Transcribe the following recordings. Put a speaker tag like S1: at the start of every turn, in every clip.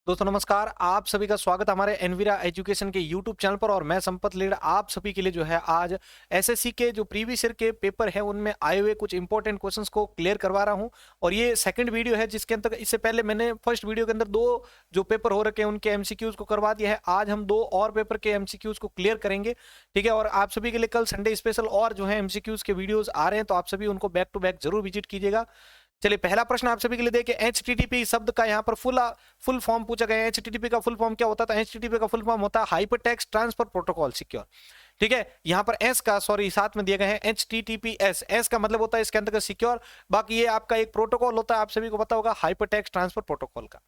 S1: दोस्तों नमस्कार, आप सभी का स्वागत है हमारे एनवीरा एजुकेशन के यूट्यूब चैनल पर। और मैं संपत लीड आप सभी के लिए जो है आज एसएससी के जो प्रीवियस ईयर के पेपर है उनमें आए हुए कुछ इंपॉर्टेंट क्वेश्चंस को क्लियर करवा रहा हूं। और ये सेकंड वीडियो है जिसके अंतर्गत इससे पहले मैंने फर्स्ट वीडियो के अंदर दो जो पेपर हो रखे हैं उनके एमसीक्यूज को करवा दिया है। आज हम दो और पेपर के एमसीक्यूज को क्लियर करेंगे, ठीक है। और आप सभी के लिए कल संडे स्पेशल और जो है एमसीक्यूज के वीडियोज आ रहे हैं, तो आप सभी उनको बैक टू बैक जरूर विजिट कीजिएगा। चलिए, पहला प्रश्न आप सभी के लिए देखिए। एचटीटीपी शब्द का यहाँ पर फुल फॉर्म पूछा गया है। एचटीटीपी का फुल फॉर्म क्या होता था? एचटीटीपी का फुल फॉर्म होता है हाइपरटेक्स्ट ट्रांसफर प्रोटोकॉल सिक्योर, ठीक है। यहाँ पर एस का साथ में दिया गया है एचटीटीपीएस। एस का मतलब होता है इसके अंतर्गत सिक्योर। बाकी ये आपका एक प्रोटोकॉल होता है, आप सभी को पता होगा, हाइपरटेक्स्ट ट्रांसफर प्रोटोकॉल का।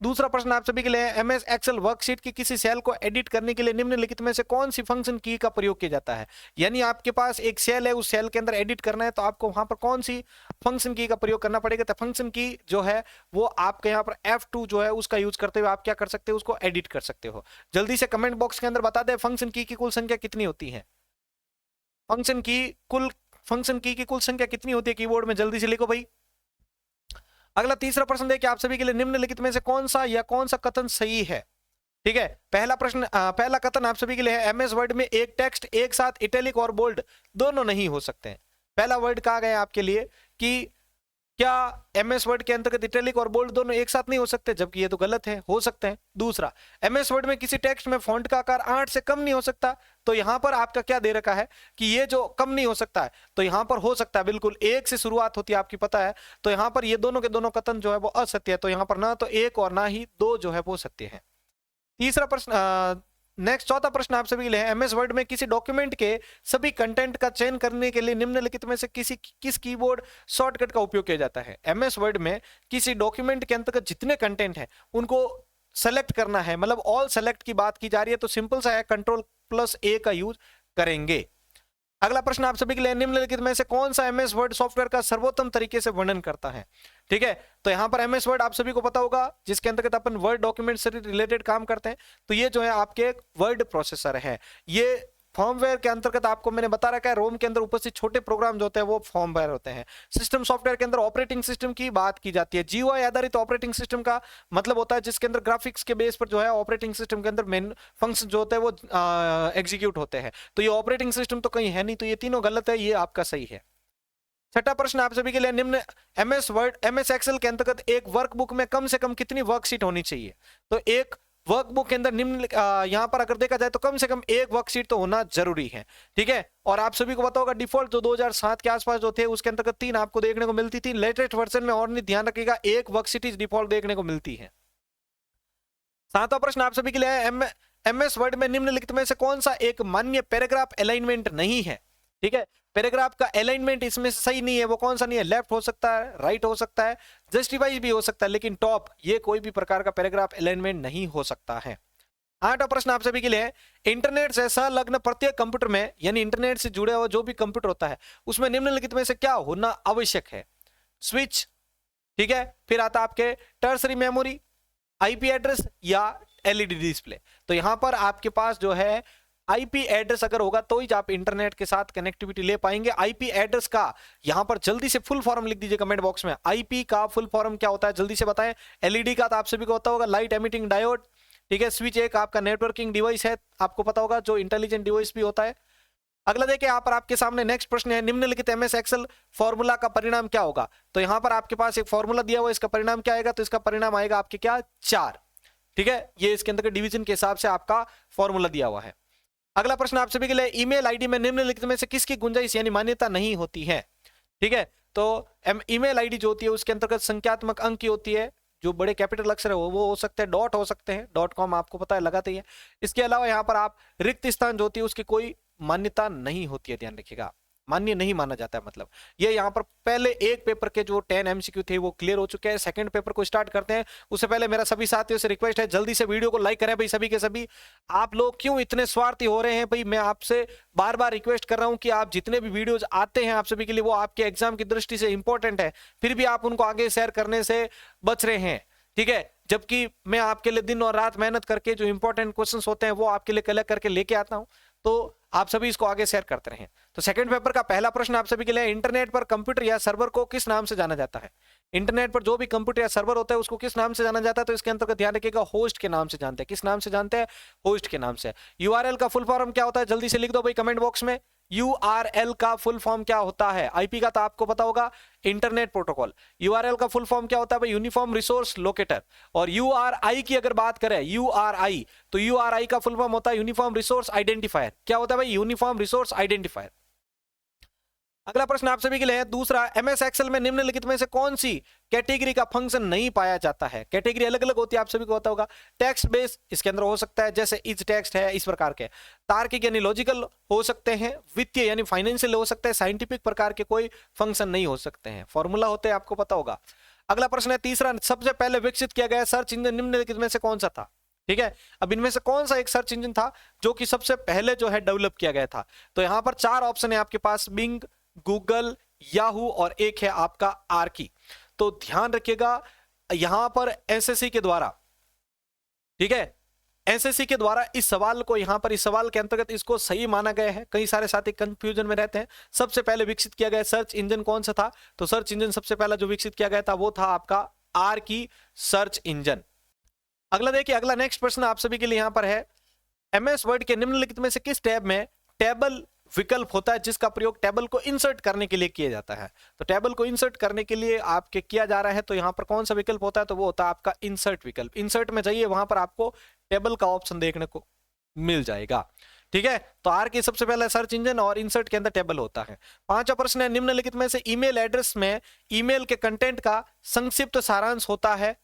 S1: दूसरा प्रश्न आप सभी के लिए एमएस एक्सेल वर्कशीट की किसी सेल को एडिट करने के लिए निम्नलिखित में से कौन सी फंक्शन की का प्रयोग किया जाता है? यानी आपके पास एक सेल है, उस सेल के अंदर एडिट करना है तो आपको वहां पर कौन सी फंक्शन की का प्रयोग करना पड़ेगा? तो फंक्शन की जो है वो आपके यहाँ पर F2 जो है उसका यूज करते हुए आप क्या कर सकते हो, उसको एडिट कर सकते हो। जल्दी से कमेंट बॉक्स के अंदर बता दे फंक्शन की कुल संख्या कितनी होती है। फंक्शन की कुल संख्या कितनी होती है कीबोर्ड में जल्दी से लिखो भाई। अगला तीसरा प्रश्न देखिए आप सभी के लिए, निम्नलिखित में से कौन सा कथन सही है? ठीक है, पहला प्रश्न पहला कथन आप सभी के लिए है, एमएस वर्ड में एक टेक्स्ट एक साथ इटैलिक और बोल्ड दोनों नहीं हो सकते हैं। पहला वर्ड कहा गया आपके लिए कि क्या एमएस वर्ड के अंतर्गत इटैलिक और बोल्ड दोनों एक साथ नहीं हो सकते, जबकि ये तो गलत है, हो सकते हैं। दूसरा, एमएस वर्ड में किसी टेक्स्ट में फॉन्ट का आकार 8 से कम नहीं हो सकता, तो यहां पर आपका क्या दे रखा है कि ये जो कम नहीं हो सकता है, तो यहां पर हो सकता है, बिल्कुल 1 से शुरुआत होती है आपकी पता है। तो यहां पर ये दोनों के दोनों कथन जो है वो असत्य है, तो यहां पर ना तो 1 और ना ही 2 जो है वो सत्य है। तीसरा प्रश्न नेक्स्ट चौथा प्रश्न आप सभी के लिए है, एमएस वर्ड में किसी डॉक्यूमेंट के सभी कंटेंट का चयन करने के लिए निम्नलिखित में से किस कीबोर्ड शॉर्टकट का उपयोग किया जाता है? एमएस वर्ड में किसी डॉक्यूमेंट के अंतर्गत जितने कंटेंट हैं उनको सेलेक्ट करना है, मतलब ऑल सेलेक्ट की बात की जा रही है, तो सिंपल सा है, Ctrl+A का यूज करेंगे। अगला प्रश्न आप सभी के लिए, निम्नलिखित में से कौन सा एमएस वर्ड सॉफ्टवेयर का सर्वोत्तम तरीके से वर्णन करता है? ठीक है, तो यहां पर एमएस वर्ड आप सभी को पता होगा जिसके अंतर्गत अपन वर्ड डॉक्यूमेंट से रिलेटेड काम करते हैं, तो ये जो है आपके वर्ड प्रोसेसर है। ये फॉर्मवेयर के अंतर्गत आपको मैंने बता रखा है, रोम के अंदर उपस्थित छोटे प्रोग्राम जो होते हैं वो फॉर्मवेयर होते हैं। सिस्टम सॉफ्टवेयर के अंदर ऑपरेटिंग सिस्टम की बात की जाती है। जीयूआई आधारित ऑपरेटिंग सिस्टम का मतलब होता है जिसके अंदर ग्राफिक्स के बेस पर जो है ऑपरेटिंग सिस्टम के अंदर मेन फंक्शन जो होते हैं वो एग्जीक्यूट होते हैं। तो ये ऑपरेटिंग सिस्टम तो कहीं है नहीं, तो ये तीनों गलत है, ये आपका सही है। छठा प्रश्न आप सभी के लिए, निम्न एमएस एक्सेल के अंतर्गत एक वर्कबुक में कम से कम कितनी वर्कशीट होनी चाहिए? तो एक वर्कबुक के अंदर निम्न यहां पर अगर देखा जाए तो कम से कम एक वर्कशीट तो होना जरूरी है, ठीक है। और आप सभी को पता होगा डिफॉल्ट जो 2007 के आसपास जो थे उसके अंतर्गत 3 आपको देखने को मिलती थी। लेटेस्ट वर्जन में और नहीं, ध्यान रखिएगा, एक वर्कशीट डिफॉल्ट देखने को मिलती है। सातवां प्रश्न आप सभी के लिए है, एमएस वर्ड में निम्नलिखित में से कौन सा एक मान्य पैराग्राफ अलाइनमेंट नहीं है? ठीक है, पैराग्राफ का अलाइनमेंट इसमें सही नहीं है, वो कौन सा नहीं है? लेफ्ट हो सकता है, राइट हो सकता है, जस्टिफाई भी हो सकता है, लेकिन टॉप ये कोई भी प्रकार का पैराग्राफ अलाइनमेंट नहीं हो सकता है। आठवां प्रश्न आप सभी के लिए है, इंटरनेट से संलग्न प्रत्येक कंप्यूटर में, यानी इंटरनेट से जुड़े हुआ जो भी कंप्यूटर होता है उसमें निम्नलिखित में से क्या होना आवश्यक है? स्विच, ठीक है, फिर आता आपके टर्सरी मेमोरी, आईपी एड्रेस या एलईडी डिस्प्ले। तो यहां पर आपके पास जो है आईपी एड्रेस अगर होगा तो ही आप इंटरनेट के साथ कनेक्टिविटी ले पाएंगे। आईपी एड्रेस का यहां पर जल्दी से फुल फॉर्म लिख दीजिए कमेंट बॉक्स में। आईपी का फुल फॉर्म क्या होता है जल्दी से बताएं। एलईडी का तो आप सभी को पता होगा, लाइट एमिटिंग डायोड, ठीक है। स्विच एक आपका नेटवर्किंग डिवाइस है, आपको पता होगा, जो इंटेलिजेंट डिवाइस भी होता है। अगला देखिए यहाँ पर आपके सामने नेक्स्ट प्रश्न है, निम्नलिखित एमएस एक्सेल फॉर्मूला का परिणाम क्या होगा? तो यहां पर आपके पास एक फॉर्मूला दिया हुआ, इसका परिणाम क्या आएगा? तो इसका परिणाम आएगा आपके क्या? 4, ठीक है। ये इसके अंदर डिवीजन के हिसाब से आपका फॉर्मूला दिया हुआ है। अगला प्रश्न आप सभी के लिए, ईमेल आईडी में निम्नलिखित में से किसकी गुंजाइश यानी मान्यता नहीं होती है? ठीक है, तो ईमेल आईडी जो होती है उसके अंतर्गत संख्यात्मक अंक की होती है, जो बड़े कैपिटल अक्षर है वो हो सकते हैं, डॉट हो सकते हैं, .com आपको पता है लगाते ही है। इसके अलावा यहाँ पर आप रिक्त स्थान जो होती है उसकी कोई मान्यता नहीं होती है, ध्यान रखिएगा, मान्य नहीं माना जाता है। मतलब ये यहाँ पर पहले एक पेपर के जो 10 एमसीक्यू थे वो क्लियर हो चुके हैं। सेकंड पेपर को स्टार्ट करते हैं उससे पहले मेरा सभी साथियों से रिक्वेस्ट है, जल्दी से वीडियो को लाइक करें भाई सभी के सभी। आप लोग क्यों इतने स्वार्थी हो रहे हैं भाई? मैं आपसे बार बार रिक्वेस्ट कर रहा हूं कि आप जितने भी वीडियोज आते हैं आप सभी के लिए वो आपके एग्जाम की दृष्टि से इंपॉर्टेंट है, फिर भी आप उनको आगे शेयर करने से बच रहे हैं, ठीक है। जबकि मैं आपके लिए दिन और रात मेहनत करके जो इंपॉर्टेंट क्वेश्चंस होते हैं वो आपके लिए कलेक्ट करके लेके आता हूं। तो आप सभी इसको आगे शेयर करते रहें। तो सेकंड पेपर का पहला प्रश्न आप सभी के लिए, इंटरनेट पर कंप्यूटर या सर्वर को किस नाम से जाना जाता है? इंटरनेट पर जो भी कंप्यूटर या सर्वर होता है उसको किस नाम से जाना जाता है? तो इसके अंतर्गत ध्यान रखिएगा, होस्ट के नाम से जानते हैं। किस नाम से जानते हैं? होस्ट के नाम से। यूआरएल का फुल फॉर्म क्या होता है? जल्दी से लिख दो भाई कमेंट बॉक्स में। यूआरएल का फुल फॉर्म क्या होता है? आईपी का तो आपको पता होगा, इंटरनेट प्रोटोकॉल। यूआरएल का फुल फॉर्म क्या होता है भाई? Uniform resource locator. और यूआरआई की अगर बात करें, यूआरआई, तो यूआरआई का फुल फॉर्म होता है यूनिफॉर्म रिसोर्स आइडेंटिफायर। क्या होता है भाई? Uniform resource identifier. अगला प्रश्न आप सभी के लिए है दूसरा, एमएस एक्सेल में निम्नलिखित में से कौन सी कैटेगरी का फंक्शन नहीं पाया जाता है? कैटेगरी अलग अलग होती है, आप सभी को पता होगा। टेक्स्ट बेस इसके अंदर हो सकता है, जैसे इज टेक्स्ट है, इस प्रकार के। तार्किक यानी लॉजिकल हो सकते हैं, वित्तीय यानी फाइनेंशियल हो सकते हैं, साइंटिफिक प्रकार के कोई फंक्शन नहीं हो सकते हैं, फॉर्मूला होते हैं, आपको पता होगा। अगला प्रश्न है तीसरा, सबसे पहले विकसित किया गया सर्च इंजन निम्नलिखित में से कौन सा था? ठीक है, अब इनमें से कौन सा एक सर्च इंजन था जो कि सबसे पहले जो है डेवलप किया गया था? तो यहां पर 4 ऑप्शन है आपके पास, बिंग, गूगल, याहू और एक है आपका आर्की। तो ध्यान रखिएगा यहां पर एसएससी के द्वारा, ठीक है, एसएससी के द्वारा इस सवाल को यहां पर इस सवाल के अंतर्गत इसको सही माना गया है। कई सारे साथी कंफ्यूजन में रहते हैं। सबसे पहले विकसित किया गया सर्च इंजन कौन सा था? तो सर्च इंजन सबसे पहला जो विकसित किया गया था वो था आपका आर्की सर्च इंजन। अगला देखिए, अगला नेक्स्ट प्रश्न आप सभी के लिए यहां पर है, एमएस वर्ड के निम्नलिखित में से किस टैब में टेबल विकल्प होता है जिसका प्रयोग टेबल को इंसर्ट करने के लिए किया जाता है? तो टेबल को इंसर्ट करने के लिए आपके किया जा रहा है, तो यहां पर कौन सा विकल्प होता है? तो वो होता है आपका इंसर्ट विकल्प। इंसर्ट में जाइए, वहां पर आपको टेबल का ऑप्शन देखने को मिल जाएगा। ठीक है, तो आर के सबसे पहले सर्च इंजन और इंसर्ट के अंदर टेबल होता है। 5वां प्रश्न है, निम्नलिखित में से ईमेल एड्रेस में ईमेल के कंटेंट का संक्षिप्त सारांश होता है,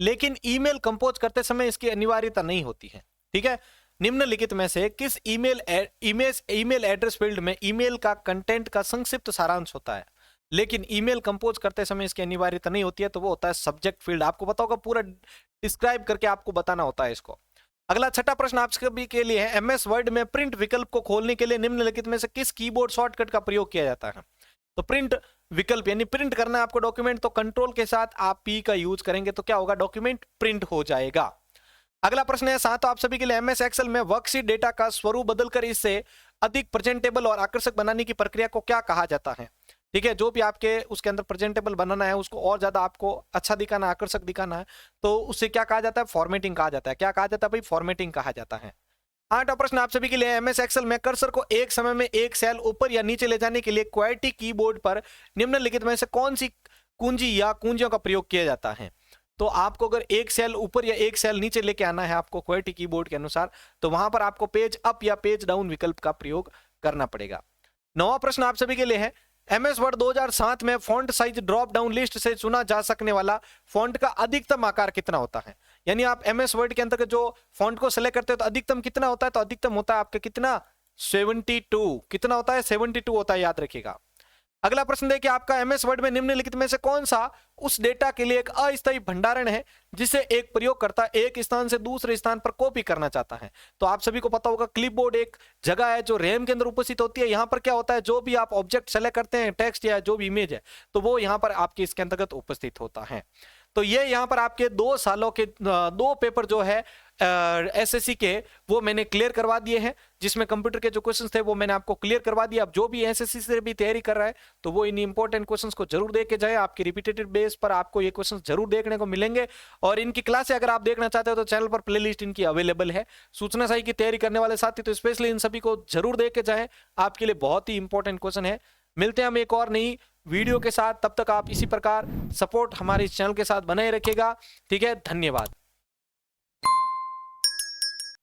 S1: लेकिन ईमेल कंपोज करते समय इसकी अनिवार्यता नहीं होती है। ठीक है, निम्नलिखित में से किस ईमेल एड्रेस फील्ड में ईमेल का कंटेंट का संक्षिप्त सारांश होता है, लेकिन ईमेल कंपोज करते समय इसकी अनिवार्यता नहीं होती है? तो वो होता है सब्जेक्ट फील्ड। आपको पता होगा, पूरा डिस्क्राइब करके आपको बताना होता है इसको। अगला 6वां प्रश्न आप सभी के लिए है, एमएस वर्ड में प्रिंट विकल्प को खोलने के लिए निम्नलिखित में से किस कीबोर्ड शॉर्टकट का प्रयोग किया जाता है? तो प्रिंट विकल्प यानी प्रिंट करना है आपको डॉक्यूमेंट, तो कंट्रोल के साथ आप पी का यूज करेंगे तो क्या होगा? डॉक्यूमेंट प्रिंट हो जाएगा। अगला प्रश्न है 7, आप सभी के लिए, एमएस एक्सेल में वर्कशीट डेटा का स्वरूप बदलकर इससे अधिक प्रेजेंटेबल और आकर्षक बनाने की प्रक्रिया को क्या कहा जाता है? ठीक है, जो भी आपके उसके अंदर प्रेजेंटेबल बनाना है, उसको और ज्यादा आपको अच्छा दिखाना, आकर्षक दिखाना है, तो उससे क्या कहा जाता है? फॉर्मेटिंग कहा जाता है। क्या कहा जाता है भाई? फॉर्मेटिंग कहा जाता है। 8वां प्रश्न आप सभी के लिए, एमएस एक्सेल में कर्सर को एक समय में एक सेल ऊपर या नीचे ले जाने के लिए क्वेटी कीबोर्ड पर निम्नलिखित में से कौन सी कुंजी या कुंजियों का प्रयोग किया जाता है? तो आपको अगर एक सेल ऊपर या एक सेल नीचे लेके आना है आपको क्वेटी कीबोर्ड के अनुसार, तो वहां पर आपको पेज अप या पेज डाउन विकल्प का प्रयोग करना पड़ेगा। 9वां प्रश्न आप सभी के लिए है, एमएस वर्ड 2007 में font size drop down list से चुना जा सकने वाला फॉन्ट का अधिकतम आकार कितना होता है? यानी आप एमएस वर्ड के अंतर्गत जो फॉन्ट को सेलेक्ट करते हो तो अधिकतम कितना होता है? तो अधिकतम होता है आपका कितना? 72। कितना होता है? 72 होता है, याद रखिएगा। अगला प्रश्न देखिए, आपका एमएस वर्ड में निम्नलिखित में से कौन सा उस डेटा के लिए एक अस्थायी भंडारण है जिसे एक प्रयोगकर्ता एक स्थान से दूसरे स्थान पर कॉपी करना चाहता है? तो आप सभी को पता होगा, क्लिपबोर्ड एक जगह है जो रैम के अंदर उपस्थित होती है। यहां पर क्या होता है, जो भी आप ऑब्जेक्ट सेलेक्ट करते हैं, टेक्स्ट या जो भी इमेज है, तो वो यहां पर आपके इसके अंतर्गत उपस्थित होता है। तो ये यहां पर आपके 2 सालों के 2 पेपर जो है एसएससी के, वो मैंने क्लियर करवा दिए हैं, जिसमें कंप्यूटर के जो क्वेश्चंस थे वो मैंने आपको क्लियर करवा दिया। अब जो भी एसएससी से भी तैयारी कर रहा है तो वो इन इंपॉर्टेंट क्वेश्चंस को जरूर देख के जाए। आपके रिपीटेटिव बेस पर आपको ये क्वेश्चंस जरूर देखने को मिलेंगे, और इनकी क्लासें अगर आप देखना चाहते हो तो चैनल पर प्लेलिस्ट इनकी अवेलेबल है। सूचना साई की तैयारी करने वाले साथी तो स्पेशली इन सभी को जरूर देख के जाए, आपके लिए बहुत ही इंपॉर्टेंट क्वेश्चन है। मिलते हैं हम एक और नई वीडियो के साथ, तब तक आप इसी प्रकार सपोर्ट हमारे इस चैनल के साथ बनाए रखिएगा। ठीक है, धन्यवाद।